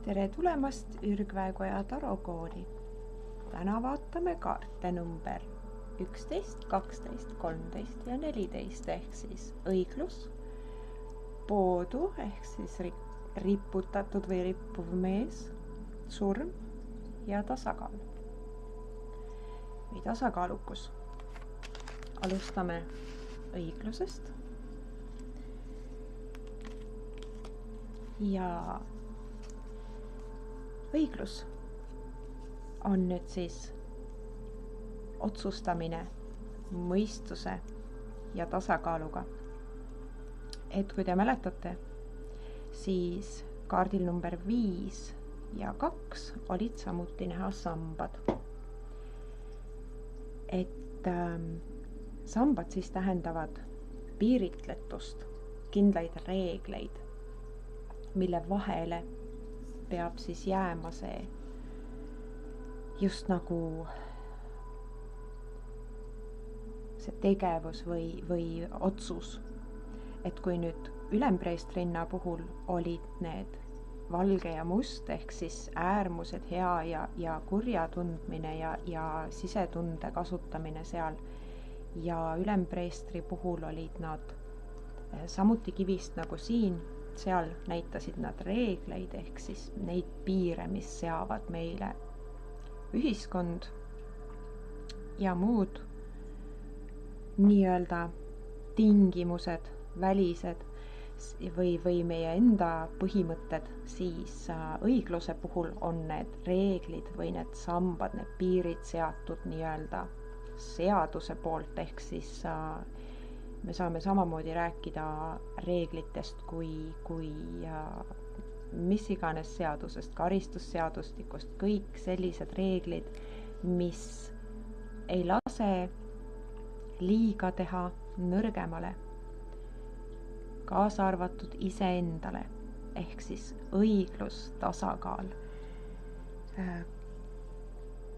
Tere tulemast Ürgväekoja tarokooli. Täna vaatame kaarte number 11, 12, 13 ja 14 ehk siis õiglus, poodu ehk siis riputatud või rippuv mees, surm ja tasakaal või tasakaalukus. Alustame õiglusest ja õiglus on nüüd siis otsustamine mõistuse ja tasakaaluga. Et kui te mäletate, siis kaardil number 5 ja 2 olid samuti näha sambad. Et sambad siis tähendavad piiritletust, kindlaid reegleid, mille vahele peab siis jääma see just nagu see tegevus või otsus. Et kui nüüd ülempreestrinna puhul olid need valge ja must ehk siis äärmused, hea ja kurja tundmine ja sisetunde kasutamine seal ja ülempreestri puhul olid nad samuti kivist nagu siin, seal näitasid nad reegleid ehk siis neid piire, mis seavad meile ühiskond ja muud nii-öelda tingimused, välised või meie enda põhimõtted, siis õigluse puhul on need reeglid või need sambad, need piirid seatud nii-öelda seaduse poolt, ehk siis me saame samamoodi rääkida reeglitest kui mis iganes seadusest, karistusseadustikust, kõik sellised reeglid, mis ei lase liiga teha nõrgemale, kaasa arvatud iseendale, ehk siis õiglus, tasakaal.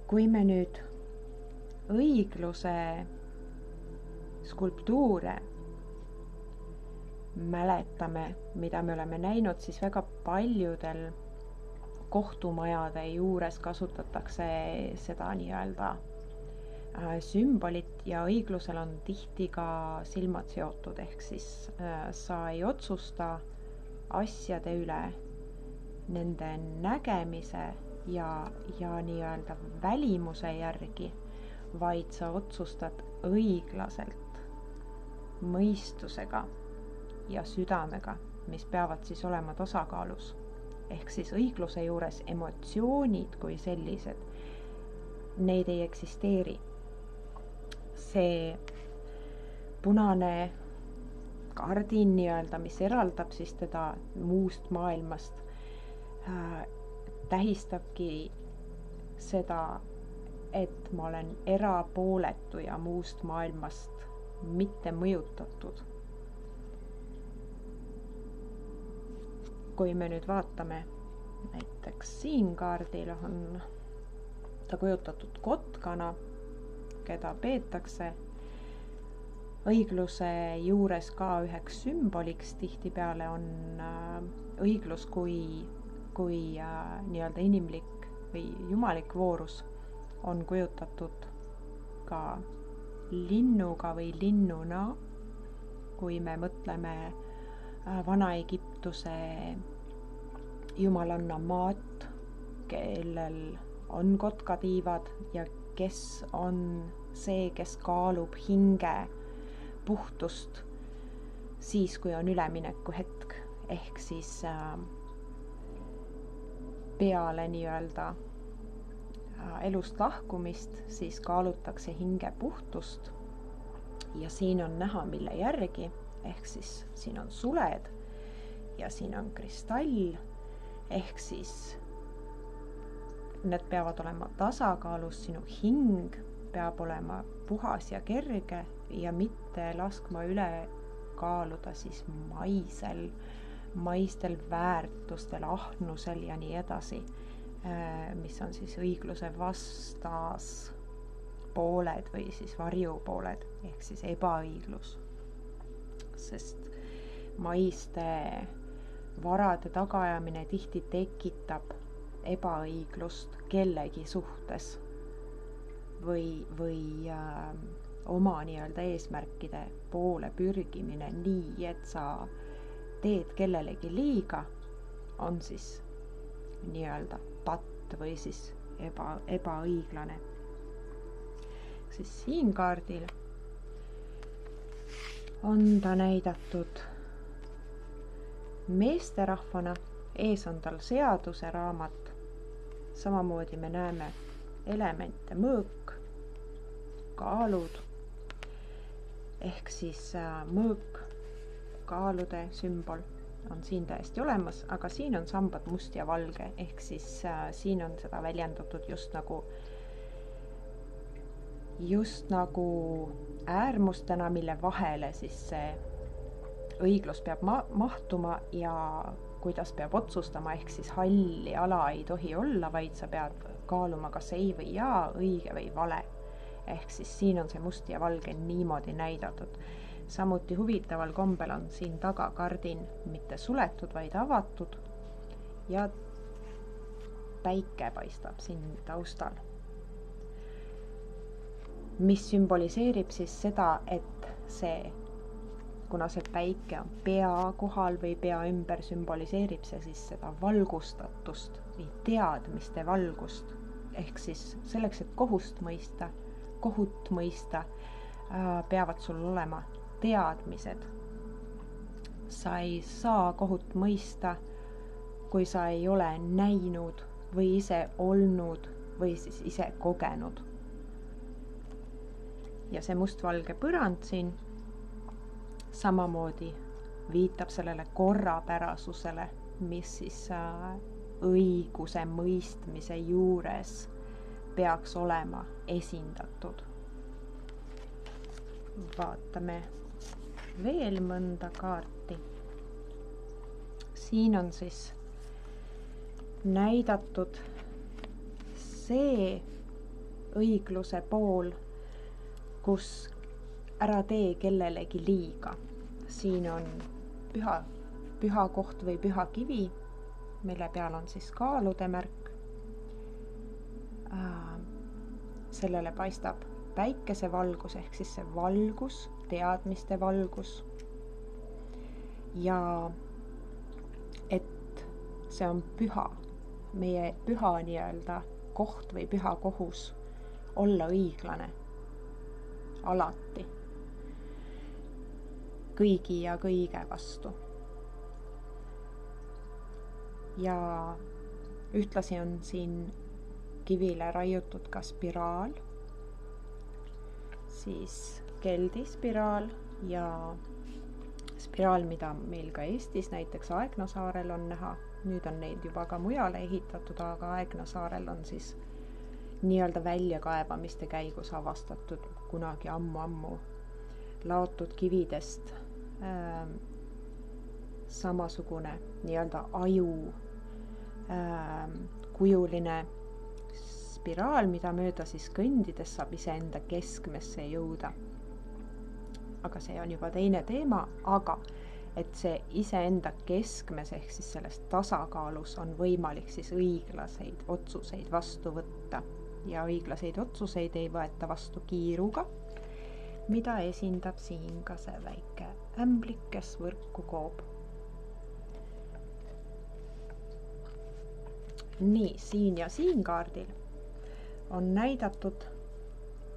Kui me nüüd õigluse skulptuure mäletame, mida me oleme näinud, siis väga paljudel kohtumajade juures kasutatakse seda nii-öelda sümbolit ja õiglusel on tihti ka silmad seotud, ehk siis sa ei otsusta asjade üle nende nägemise ja nii-öelda välimuse järgi, vaid sa otsustad õiglaselt, mõistusega ja südamega, mis peavad siis olema tasakaalus. Ehk siis õigluse juures emotsioonid kui sellised, neid ei eksisteeri. See punane kardin nii-öelda, mis eraldab siis teda muust maailmast, tähistabki seda, et ma olen erapooletu ja muust maailmast mitte mõjutatud. Kui me nüüd vaatame, näiteks siin kaardil on ta kujutatud kotkana, keda peetakse õigluse juures ka üheks sümboliks, tihtipeale on õiglus kui nii-öelda inimlik või jumalik voorus on kujutatud ka linnuga või linnuna, kui me mõtleme Vana-Egiptuse jumalanna Maat, kellel on kotkatiivad ja kes on see, kes kaalub hinge puhtust siis, kui on ülemineku hetk, ehk siis peale nii-öelda elust lahkumist, siis kaalutakse hinge puhtust ja siin on näha, mille järgi, ehk siis siin on suled ja siin on kristall, ehk siis need peavad olema tasakaalus, sinu hing peab olema puhas ja kerge ja mitte laskma üle kaaluda siis maistel väärtustel, ahnusel ja nii edasi, mis on siis õigluse vastas pooled või siis varjupooled, ehk siis ebaõiglus. Sest maiste varade tagaajamine tihti tekitab ebaõiglust kellegi suhtes või oma nii-öelda eesmärkide poole pürgimine nii, et sa teed kellelegi liiga, on siis nii-öelda patt või siis ebaõiglane. Siis siin kaardil on ta näidatud meesterahvana, ees on tal seaduse raamat, samamoodi me näeme elemente mõõk, kaalud, ehk siis mõõk, kaalude sümbol on siin täiesti olemas, aga siin on sambad must ja valge, ehk siis siin on seda väljendatud just nagu äärmustena, mille vahele siis see õiglus peab mahtuma ja kuidas peab otsustama, ehk siis halli ala ei tohi olla, vaid sa pead kaaluma kas ei või jaa, õige või vale. Ehk siis siin on see must ja valge niimoodi näidatud. Samuti huvitaval kombel on siin taga kardin mitte suletud, vaid avatud ja päike paistab siin taustal. Mis sümboliseerib siis seda, et kuna see päike on pea kohal või pea ümber, sümboliseerib see siis seda valgustatust või teadmiste valgust. Ehk siis selleks, et kohut mõista, peavad sul olema teadmised. Sa ei saa kohut mõista, kui sa ei ole näinud või ise olnud või siis ise kogenud. Ja see mustvalge põrand siin samamoodi viitab sellele korrapärasusele, mis siis õiguse mõistmise juures peaks olema esindatud. Vaatame veel mõnda kaarti. Siin on siis näidatud see õigluse pool, kus ära tee kellelegi liiga. Siin on püha koht või püha kivi, mille peal on siis kaalude märk. Sellele paistab päikesevalgus ehk siis see valgus, teadmiste valgus. Ja et see on püha, meie püha nii-öelda koht või püha kohus olla õiglane alati, kõigi ja kõige vastu. Ja ühtlasi on siin kivile raiutud ka spiraal, siis keldispiraal ja spiraal, mida meil ka Eestis näiteks Aegna saarel on näha. Nüüd on neid juba ka mujale ehitatud, aga Aegna saarel on siis nii-öelda väljakaevamiste käigus avastatud kunagi ammu laotud kividest samasugune nii-öelda aju kujuline spiraal, mida mööda siis kõndides saab iseenda keskmesse jõuda. Aga see on juba teine teema, aga et see iseenda keskmes ehk siis selles tasakaalus on võimalik siis õiglaseid otsuseid vastu võtta. Ja õiglaseid otsuseid ei võeta vastu kiiruga, mida esindab siin ka see väike ämblik, kes võrku koob. Nii, siin ja siin kaardil on näidatud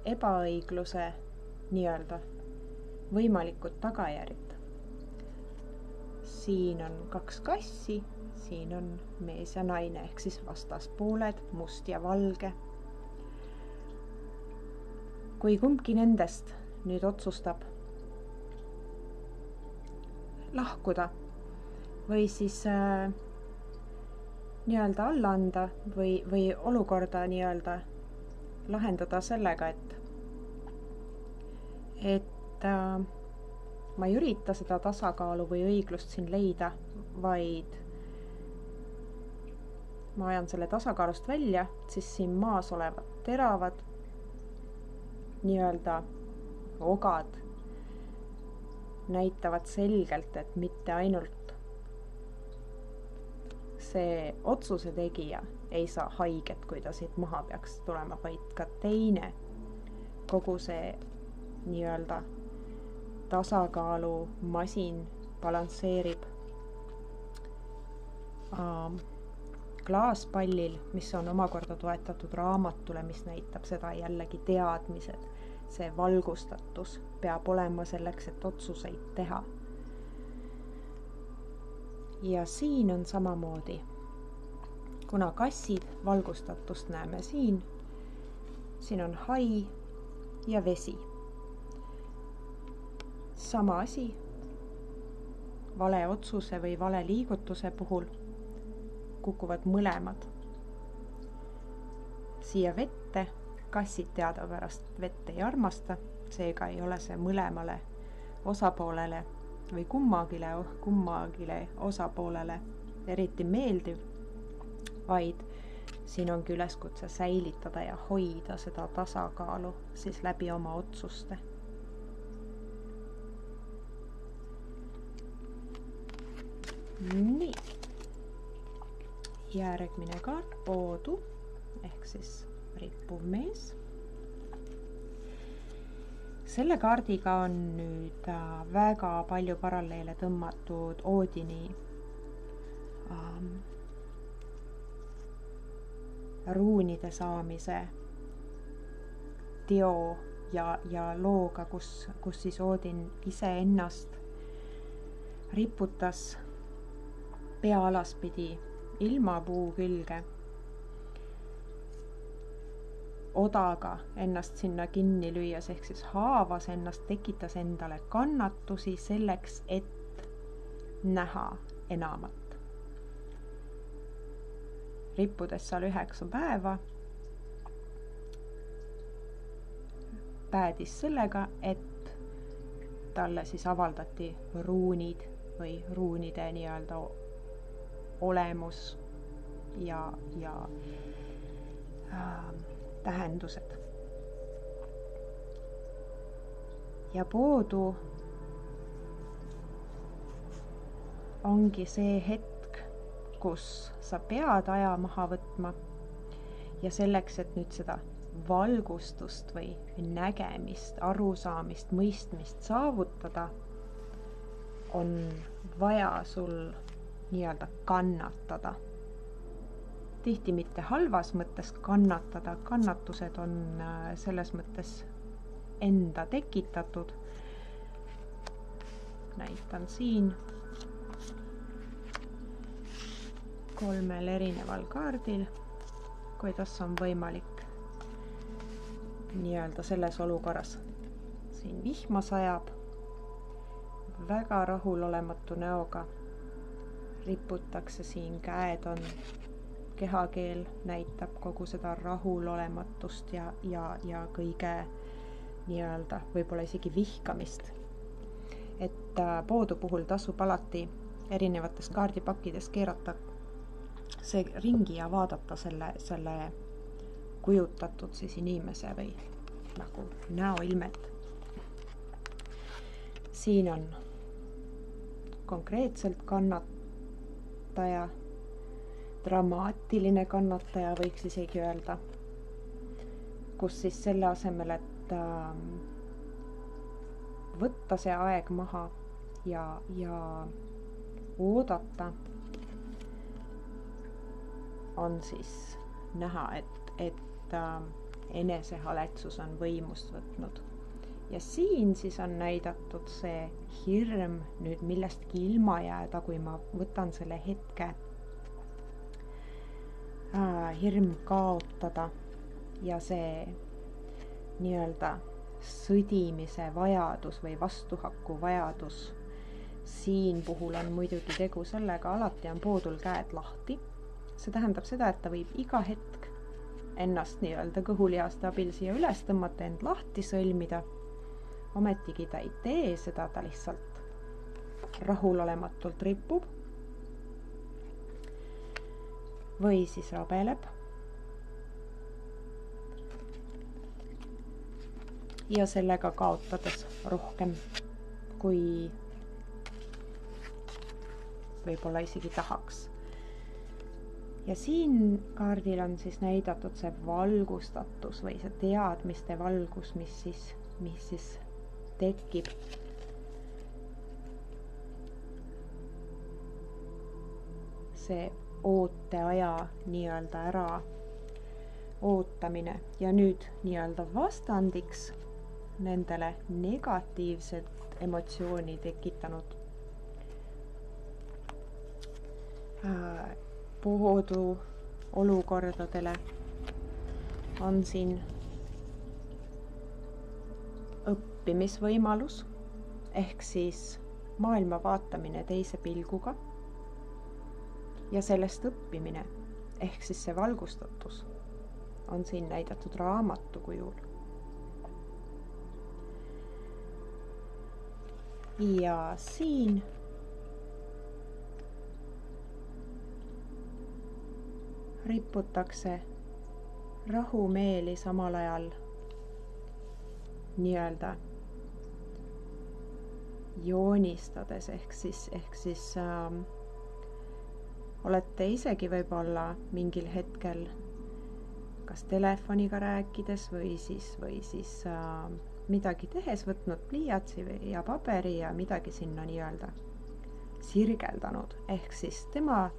ebaõigluse nii-öelda võimalikud tagajärjed. Siin on 2 kassi, siin on mees ja naine ehk siis vastaspooled, must ja valge. Kui kumbki nendest nüüd otsustab lahkuda või siis nii-öelda alla anda või olukorda nii-öelda lahendada sellega, et ma ei ürita seda tasakaalu või õiglust siin leida, vaid ma ajan selle tasakaalust välja, siis siin maas olevad teravad nii-öelda ogad näitavad selgelt, et mitte ainult see otsuse tegija ei saa haiget, kui ta siit maha peaks tulema, vaid ka teine, kogu see nii-öelda tasakaalumasin balansseerib klaaspallil, mis on omakorda toetatud raamatule, mis näitab seda jällegi teadmised. See valgustatus peab olema selleks, et otsuseid teha. Ja siin on samamoodi. Kuna kassid, valgustatust näeme siin on hai ja vesi. Sama asi vale otsuse või vale liigutuse puhul kukuvad mõlemad siia vette. Kassid teadapärast vett ei armasta, seega ei ole see mõlemale osapoolele või kummagile osapoolele eriti meeldiv, vaid siin ongi üleskutse säilitada ja hoida seda tasakaalu siis läbi oma otsuste. Nii. Järgmine kaart, poodu, ehk siis rippuv mees. Selle kaardiga on nüüd väga palju paralleele tõmmatud Oodini ruunide saamise teo ja looga, kus siis Oodin iseennast riputas pea alaspidi ilmapuu külge, odaga ennast sinna kinni lüüas, ehk siis haavas ennast, tekitas endale kannatusi selleks, et näha enamat. Rippudes seal 9 päeva, päädis sellega, et talle siis avaldati ruunid või ruunide nii-öelda olemus ja tähendused. Ja poodu ongi see hetk, kus sa pead aja maha võtma ja selleks, et nüüd seda valgustust või nägemist, arusaamist, mõistmist saavutada, on vaja sul nii-öelda kannatada. Tihti mitte halvas mõttes kannatada, kannatused on selles mõttes enda tekitatud. Näitan siin 3 erineval kaardil, kuidas on võimalik nii-öelda selles olukorras. Siin vihma sajab, väga rahulolematu näoga riputakse siin, käed on, kehakeel näitab kogu seda rahulolematust ja kõige nii-öelda võib-olla isegi vihkamist. Et poodu puhul tasub alati erinevates kaardipakkides keerata see ringi ja vaadata selle kujutatud siis inimese või nagu näoilmet. Siin on konkreetselt kannataja, dramaatiline kannataja võiks isegi öelda, kus siis selle asemel, et võtta see aeg maha ja oodata, on siis näha, et enesehaletsus on võimust võtnud. Ja siin siis on näidatud see hirm nüüd millestki ilma jääda, kui ma võtan selle hetke, hirm kaotada ja see nii-öelda sõdimise vajadus või vastuhaku vajadus. Siin puhul on muidugi tegu sellega, alati on poodul käed lahti. See tähendab seda, et ta võib iga hetk ennast nii-öelda kõhulihaste abil siia üles tõmmata, end lahti sõlmida. Ometigi ta ei tee seda, ta lihtsalt rahulolematult ripub või siis rabeleb. Ja sellega kaotades rohkem, kui võib-olla isegi tahaks. ja siin kaardil on siis näidatud see valgustatus või see teadmiste valgus, mis siis tekib. See ooteaja nii-öelda ära ootamine ja nüüd nii-öelda vastandiks nendele negatiivset emotsiooni tekitanud poodu olukordadele on siin õppimisvõimalus ehk siis maailma vaatamine teise pilguga ja sellest õppimine ehk siis see valgustatus on siin näidatud raamatu kujul. Ja siin riputakse rahumeeli samal ajal nii-öelda joonistades ehk siis olete isegi võib-olla mingil hetkel kas telefoniga rääkides või siis midagi tehes võtnud pliiatsi ja paberi ja midagi sinna nii-öelda sirgeldanud. Ehk siis tema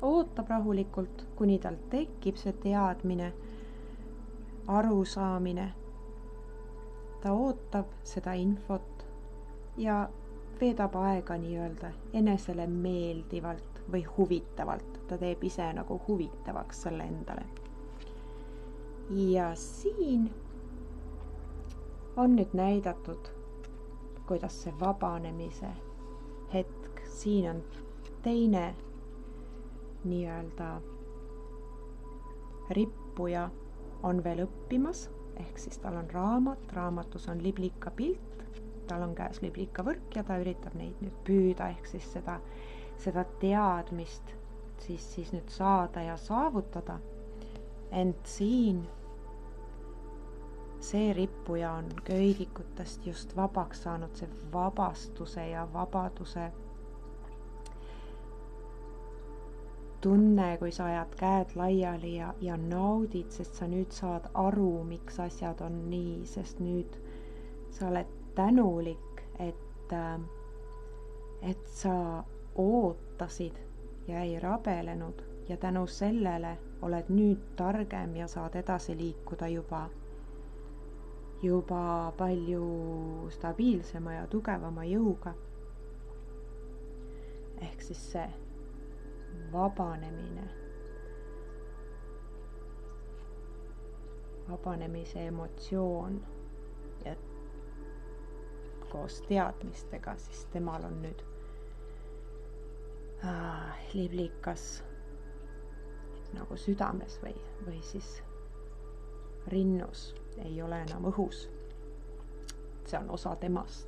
ootab rahulikult, kuni tal tekib see teadmine, arusaamine. Ta ootab seda infot ja veedab aega nii-öelda enesele meeldivalt või huvitavalt. Ta teeb ise nagu huvitavaks selle endale. Ja siin on nüüd näidatud, kuidas see vabanemise hetk, siin on teine nii-öelda rippuja on veel õppimas, ehk siis tal on raamatus on liblika pilt, tal on käes liblika võrk ja ta üritab neid nüüd püüda, ehk siis seda teadmist siis nüüd saada ja saavutada. Ent siin see rippuja on köidikutest just vabaks saanud, see vabastuse ja vabaduse tunne, kui sa ajad käed laiali ja naudid, sest sa nüüd saad aru, miks asjad on nii, sest nüüd sa oled tänulik, et sa ootasid ja ei rabelenud ja tänu sellele oled nüüd targem ja saad edasi liikuda juba palju stabiilsema ja tugevama jõuga. Ehk siis see vabanemise emotsioon ja koos teadmistega, siis temal on nüüd liblikas nagu südames või siis rinnus, ei ole enam õhus. See on osa temast.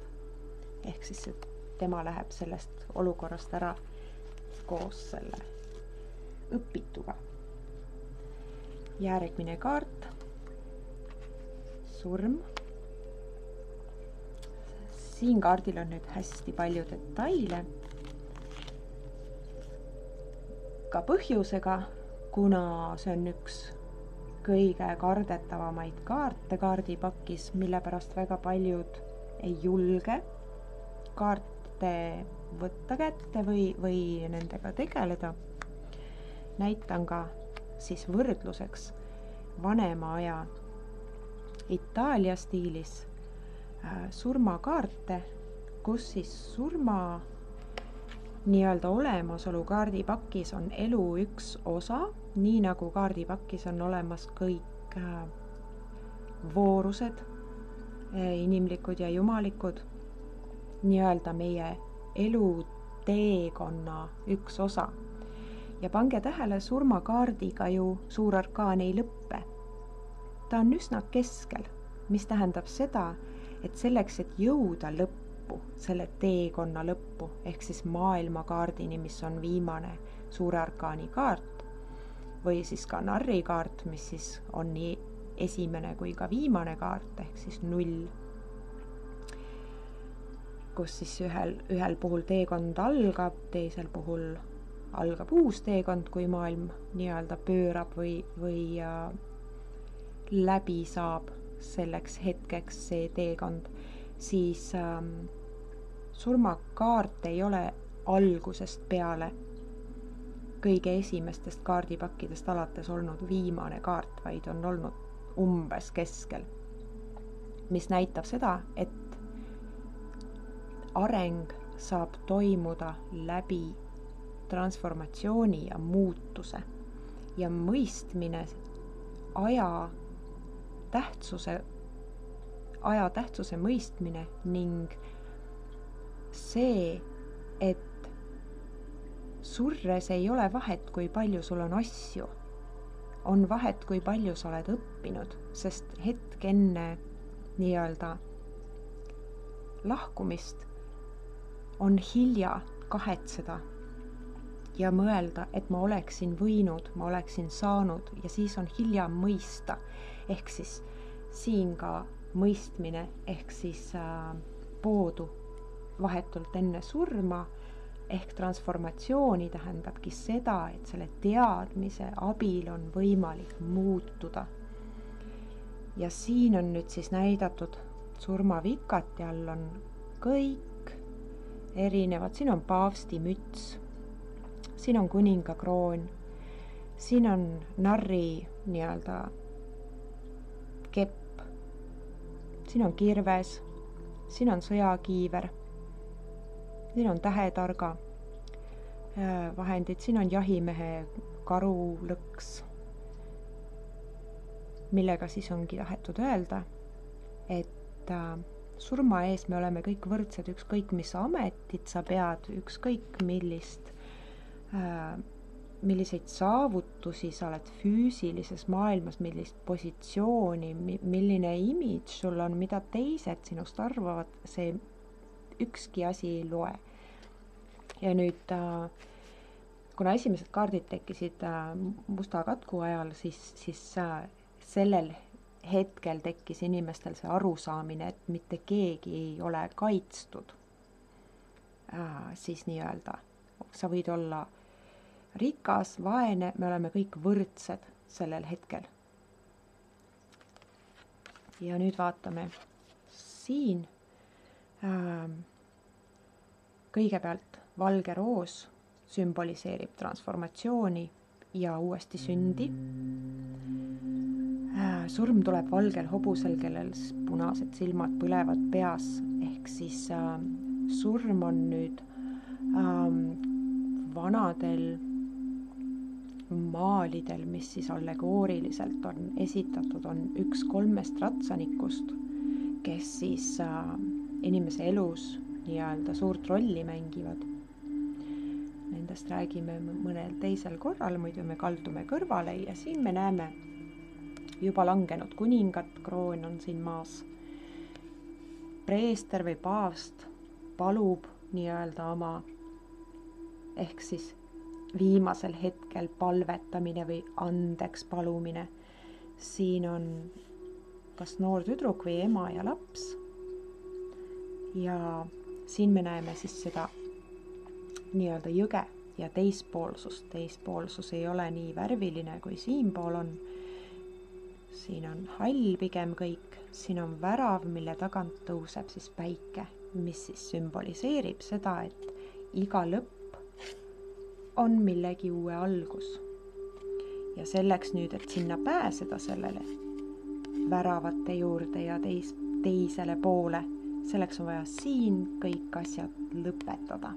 Ehk siis tema läheb sellest olukorrast ära koos selle õpituga. Järgmine kaart. Surm. Siin kaardil on nüüd hästi palju detaile. Ka põhjusega, kuna see on üks kõige kardetavamaid kaarte kaardipakis, mille pärast väga paljud ei julge kaarte võtta kätte või nendega tegeleda. Näitan ka siis võrdluseks vanema aja Itaalia stiilis surmakaarte, kus siis surma nii-öelda olemasolu kaardipakis on elu üks osa, nii nagu kaardipakis on olemas kõik voorused, inimlikud ja jumalikud, nii-öelda meie eluteekonna üks osa. Ja pange tähele, surmakaardiga ju suur arkaan ei lõppe. Ta on üsna keskel, mis tähendab seda, et selleks, et jõuda lõppu, selle teekonna lõppu, ehk siis maailmakaardini, mis on viimane suure arkaani kaart, või siis ka narrikaart, mis siis on nii esimene kui ka viimane kaart, ehk siis 0, kus siis ühel puhul teekond algab, teisel puhul algab uus teekond, kui maailm nii-öelda pöörab või läbi saab selleks hetkeks see teekond, siis surmakaart ei ole algusest peale kõige esimestest kaardipakkidest alates olnud viimane kaart, vaid on olnud umbes keskel, mis näitab seda, et areng saab toimuda läbi transformatsiooni ja muutuse ja mõistmine aja tähtsuse mõistmine ning see, et surres ei ole vahet, kui palju sul on asju. On vahet, kui palju sa oled õppinud, sest hetk enne nii-öelda lahkumist on hilja kahetseda ja mõelda, et ma oleksin võinud, ma oleksin saanud ja siis on hilja mõista. Ehk siis siin ka mõistmine ehk siis poodu vahetult enne surma ehk transformatsiooni tähendabki seda, et selle teadmise abil on võimalik muutuda. Ja siin on nüüd siis näidatud surmavikati all on kõik erinevad, siin on paavsti müts, siin on kuninga kroon, siin on narri nii-öelda kepp, siin on kirves, siin on sõjakiiver, siin on tähetarga vahendid, siin on jahimehe karulõks, millega siis ongi tahetud öelda, et surma ees me oleme kõik võrdsed, ükskõik mis ametit sa pead, ükskõik milliseid saavutusi sa oled füüsilises maailmas, millist positsiooni, milline imidž sul on, mida teised sinust arvavad, see ükski asi ei loe. Ja nüüd, kuna esimesed kaardid tekkisid musta katku ajal, siis sellel hetkel tekkis inimestel see arusaamine, et mitte keegi ei ole kaitstud. Siis nii-öelda, sa võid olla rikas, vaene, me oleme kõik võrdsed sellel hetkel. Ja nüüd vaatame siin kõigepealt valge roos sümboliseerib transformatsiooni ja uuesti sündi. Surm tuleb valgel hobusel, kellel punased silmad põlevad peas, ehk siis surm on nüüd vanadel maalidel, mis siis allegooriliselt on esitatud, on üks 3 ratsanikust, kes siis inimese elus nii-öelda suurt rolli mängivad. Nendest räägime mõnel teisel korral, muidu me kaldume kõrvale ja siin me näeme juba langenud kuningat, kroon on siin maas. Preester või paavst palub nii-öelda oma, ehk siis viimasel hetkel palvetamine või andeks palumine. Siin on kas noor tüdruk või ema ja laps. Ja siin me näeme siis seda nii-öelda jõge ja teispoolsust. Teispoolsus ei ole nii värviline, kui siinpool on. Siin on hall pigem kõik. Siin on värav, mille tagant tõuseb siis päike, mis siis sümboliseerib seda, et iga lõpp on millegi uue algus. Ja selleks nüüd, et sinna pääseda sellele väravate juurde ja teisele poole, selleks on vaja siin kõik asjad lõpetada.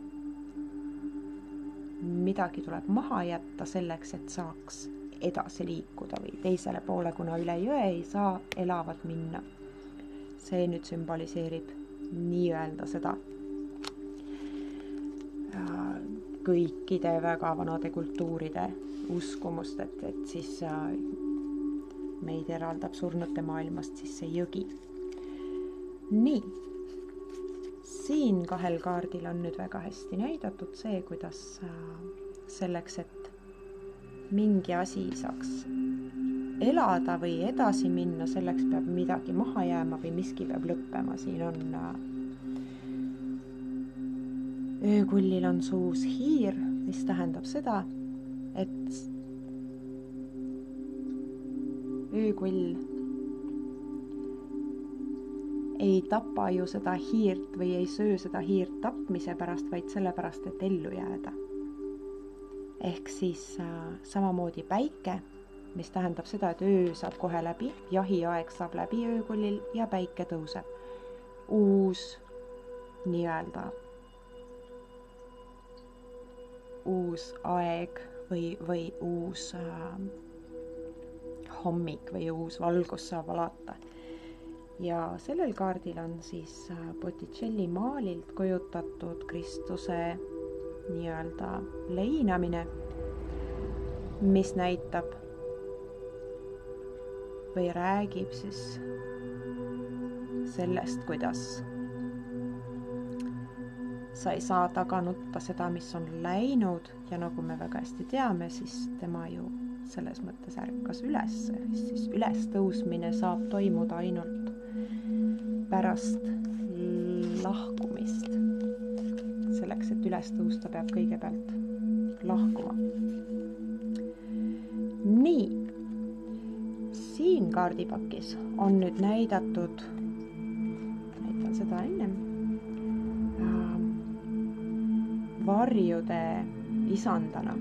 Midagi tuleb maha jätta selleks, et saaks edasi liikuda või teisele poole, kuna üle jõe ei saa elavad minna. See nüüd sümboliseerib nii-öelda seda kõikide väga vanade kultuuride uskumust, et siis meid eraldab surnute maailmast siis see jõgi. Nii, siin 2 kaardil on nüüd väga hästi näidatud see, kuidas selleks, et mingi asi saaks elada või edasi minna, selleks peab midagi maha jääma või miski peab lõppema. Siin on öökullil on suus hiir, mis tähendab seda, et öökull ei tapa ju seda hiirt või ei söö seda hiirt tapmise pärast, vaid sellepärast, et ellu jääda. Ehk siis samamoodi päike, mis tähendab seda, et öö saab kohe läbi, jahiaeg saab läbi öökullil ja päike tõuseb. Uus aeg või uus hommik või uus valgus saab alata. Ja sellel kaardil on siis Botticelli maalilt kujutatud Kristuse leinamine, mis näitab või räägib siis sellest, kuidas sa ei saa taga nutta seda, mis on läinud ja nagu me väga hästi teame, siis tema ju selles mõttes ärkas üles, siis ülestõusmine saab toimuda ainult pärast lahkumist. Selleks, et üles tõusta, peab kõigepealt lahkuma. Nii, siin kaardipakis on nüüd näidatud, näitan seda ennem, varjude isandana.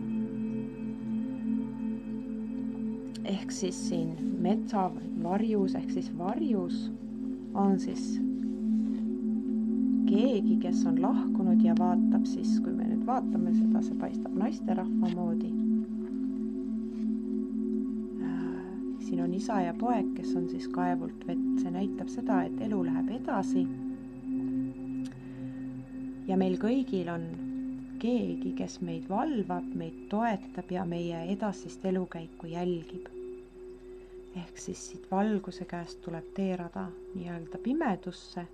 Ehk siis siin metsavarjus, ehk siis varjus on siis keegi, kes on lahkunud ja vaatab siis, kui me nüüd vaatame seda, see paistab naisterahva moodi. Siin on isa ja poeg, kes on siis kaevult vett. See näitab seda, et elu läheb edasi. Ja meil kõigil on keegi, kes meid valvab, meid toetab ja meie edasist elukäiku jälgib. Ehk siis siit valguse käest tuleb teerada pimedusse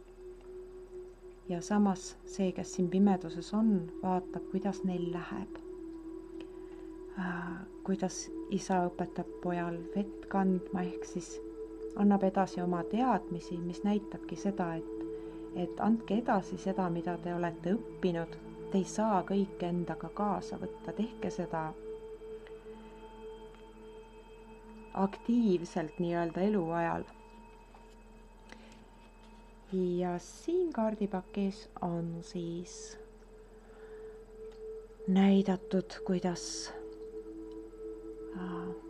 ja samas see, kes siin pimeduses on, vaatab, kuidas neil läheb. Kuidas isa õpetab pojal vett kandma, ehk siis annab edasi oma teadmisi, mis näitabki seda, et andke edasi seda, mida te olete õppinud. Te ei saa kõike endaga kaasa võtta, tehke seda aktiivselt eluajal. Ja siin kaardipakis on siis näidatud, kuidas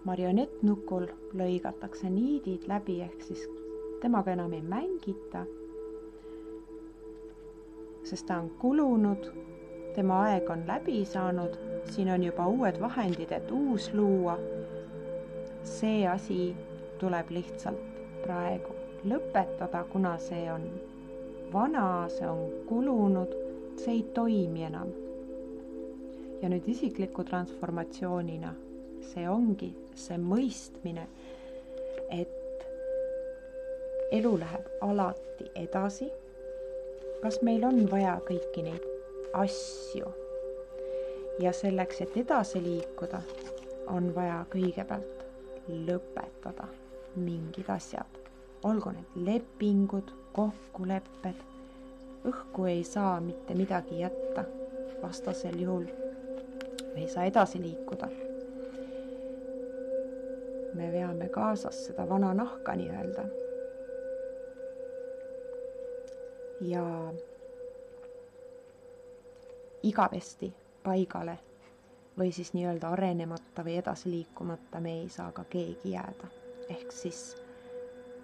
marionettnukul lõigatakse niidid läbi, ehk siis temaga enam ei mängita, sest ta on kulunud. Tema aeg on läbi saanud, siin on juba uued vahendid, et uus luua. See asi tuleb lihtsalt praegu lõpetada, kuna see on vana, see on kulunud, see ei toimi enam. Ja nüüd isikliku transformatsioonina see ongi see mõistmine, et elu läheb alati edasi. Kas meil on vaja kõiki neid asju? Ja selleks, et edasi liikuda, on vaja kõigepealt lõpetada mingid asjad. Olgu need lepingud, kokkulepped. Õhku ei saa mitte midagi jätta. Vastasel juhul me ei saa edasi liikuda. Me veame kaasas seda vana nahka nii-öelda. Ja igavesti paigale või siis nii-öelda arenemata või edasi liikumata me ei saa ka keegi jääda. Ehk siis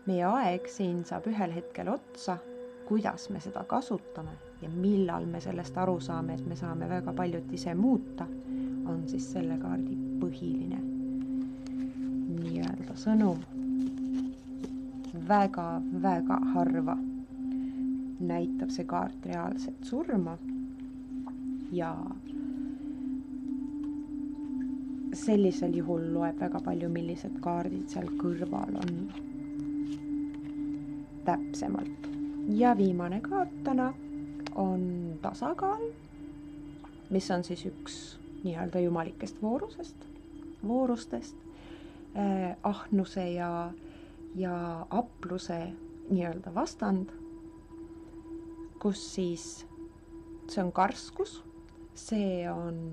meie aeg siin saab ühel hetkel otsa, kuidas me seda kasutame ja millal me sellest aru saame, et me saame väga paljut ise muuta, on siis selle kaardi põhiline nii-öelda sõnum. Väga harva näitab see kaart reaalset surma ja sellisel juhul loeb väga palju, millised kaardid seal kõrval on täpsemalt. Ja viimane kaart täna on tasakaal, mis on siis üks nii-öelda jumalikest voorustest, ahnuse ja apluse nii-öelda vastand, kus siis see on karskus, see on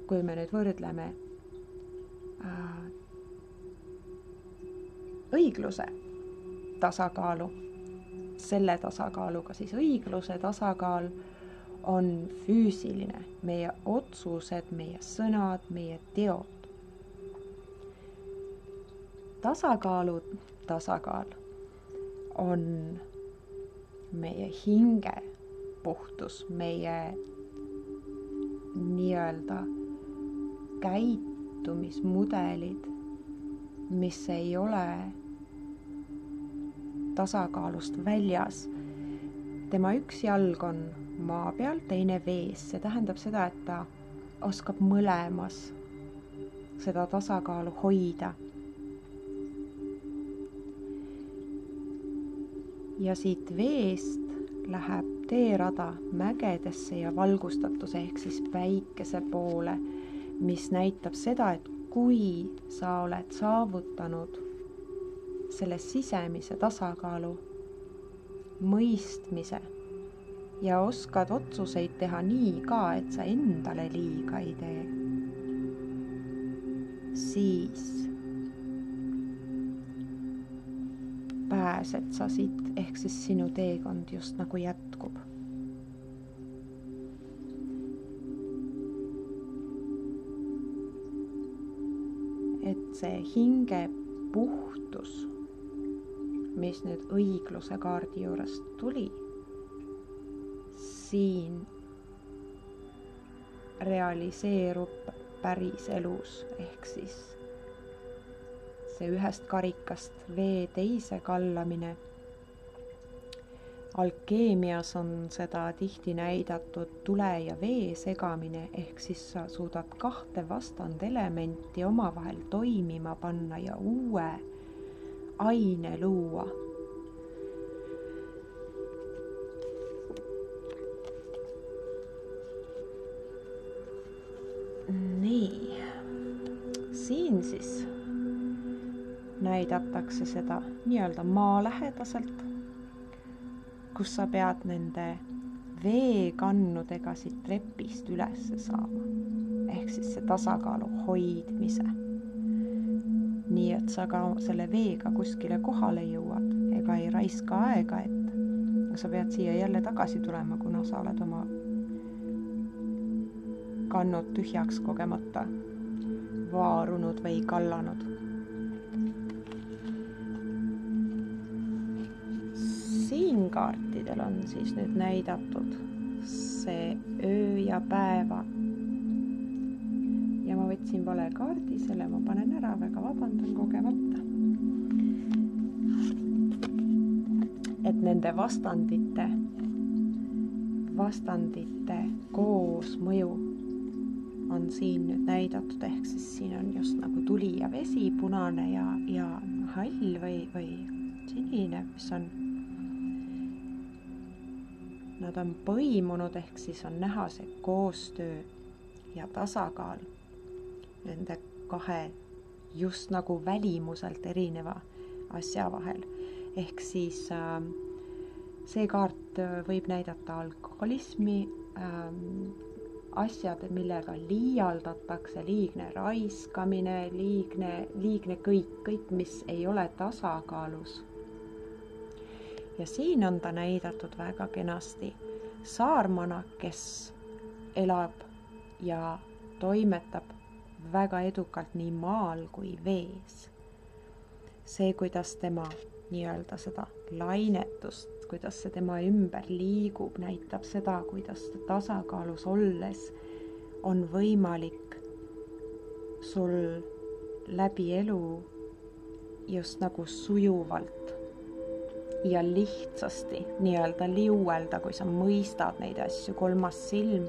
kui me nüüd võrdleme õigluse tasakaalu selle tasakaaluga, siis õigluse tasakaal on füüsiline, meie otsused, meie sõnad, meie teod. Tasakaal on meie hinge puhtus, meie nii-öelda käitumismudelid, mis ei ole tasakaalust väljas. Tema üks jalg on maa peal, teine vees. See tähendab seda, et ta oskab mõlemas seda tasakaalu hoida. Ja siit veest läheb teerada mägedesse ja valgustatuse ehk siis päikese poole, mis näitab seda, et kui sa oled saavutanud selle sisemise tasakaalu, mõistmise ja oskad otsuseid teha nii ka, et sa endale liiga ei tee, siis pääsed sa siit, ehk siis sinu teekond just nagu jätkub. Et see hinge puhtus, mis nüüd õigluse kaardi juurest tuli, siin realiseerub päris elus, ehk siis see ühest karikast vee teise kallamine. Alkeemias on seda tihti näidatud tule ja vee segamine, ehk siis sa suudad kahte vastandelementi omavahel toimima panna ja uue aine luua. Nii, siin siis näidatakse seda nii-öelda maalähedaselt, kus sa pead nende veekannudega siit trepist üles saama. Ehk siis see tasakaalu hoidmise. Nii, et sa ka selle veega kuskile kohale jõuad, ega ei raiska aega, et sa pead siia jälle tagasi tulema, kuna sa oled oma kannud tühjaks kogemata vaarunud või kallanud. Siin kaartidel on siis nüüd näidatud see öö ja päeva. Ja ma võtsin vale kaardi, selle ma panen ära, väga vabandan kogemata. Et nende vastandite koosmõju on siin nüüd näidatud, ehk siis siin on just nagu tuli ja vesi, punane ja hall või sinine, mis on nad on põimunud, ehk siis on näha see koostöö ja tasakaal nende kahe just nagu välimuselt erineva asja vahel. Ehk siis see kaart võib näidata alkoholismi, asjad, millega liialdatakse, liigne raiskamine, liigne kõik, mis ei ole tasakaalus. Ja siin on ta näidatud väga kenasti saarmana, kes elab ja toimetab väga edukalt nii maal kui vees. See, kuidas tema nii-öelda seda lainetust, kuidas see tema ümber liigub, näitab seda, kuidas tasakaalus olles on võimalik sul läbi elu just nagu sujuvalt ja lihtsasti nii-öelda liuelda, kui sa mõistad neid asju. Kolmas silm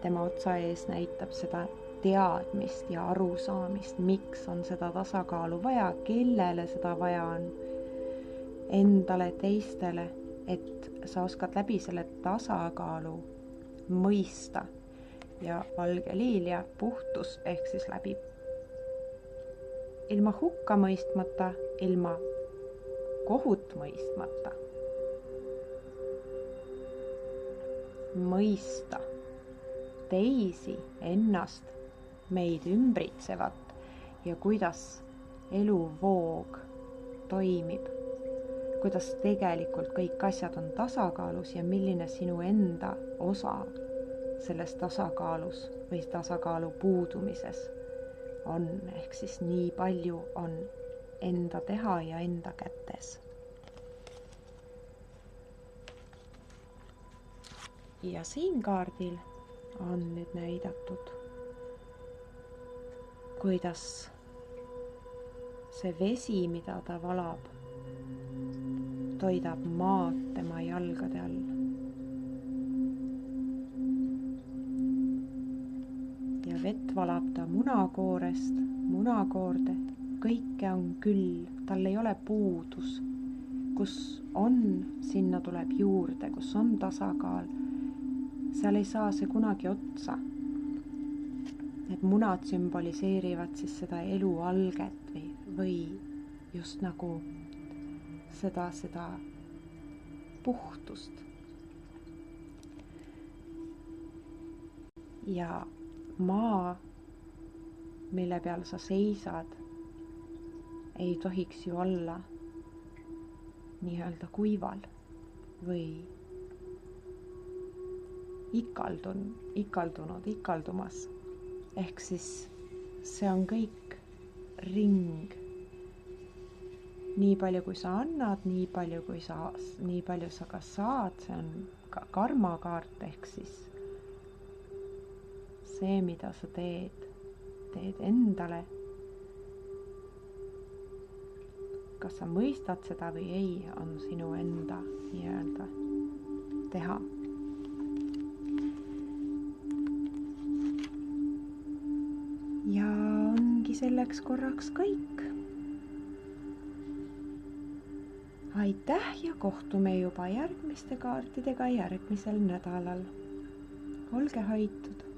tema otsa ees näitab seda teadmist ja arusaamist, miks on seda tasakaalu vaja, kellele seda vaja on, endale, teistele, et sa oskad läbi selle tasakaalu mõista. Ja valge liilja puhtus ehk siis läbi ilma hukka mõistmata, ilma kohut mõistmata. Mõista teisi, ennast meid ümbritsevat ja kuidas eluvoog toimib, kuidas tegelikult kõik asjad on tasakaalus ja milline sinu enda osa selles tasakaalus või tasakaalu puudumises on, ehk siis nii palju on enda teha ja enda kätes. Ja siin kaardil on nüüd näidatud, kuidas see vesi, mida ta valab, toidab maad tema jalgade all. Ja vett valab ta munakoorest, munakoorde, kõike on küll, tal ei ole puudus. Kus on, sinna tuleb juurde, kus on tasakaal, seal ei saa see kunagi otsa. Need munad sümboliseerivad siis seda elu alget või just nagu seda puhtust. Ja maa, mille peal sa seisad, ei tohiks ju olla nii-öelda kuival või ikaldumas. Ehk siis see on kõik ring. Nii palju kui sa annad, nii palju sa ka saad, see on ka karmakaart, ehk siis see, mida sa teed endale. Kas sa mõistad seda või ei, on sinu enda nii-öelda teha. Ja ongi selleks korraks kõik. Aitäh ja kohtume juba järgmiste kaartidega järgmisel nädalal. Olge hoitud!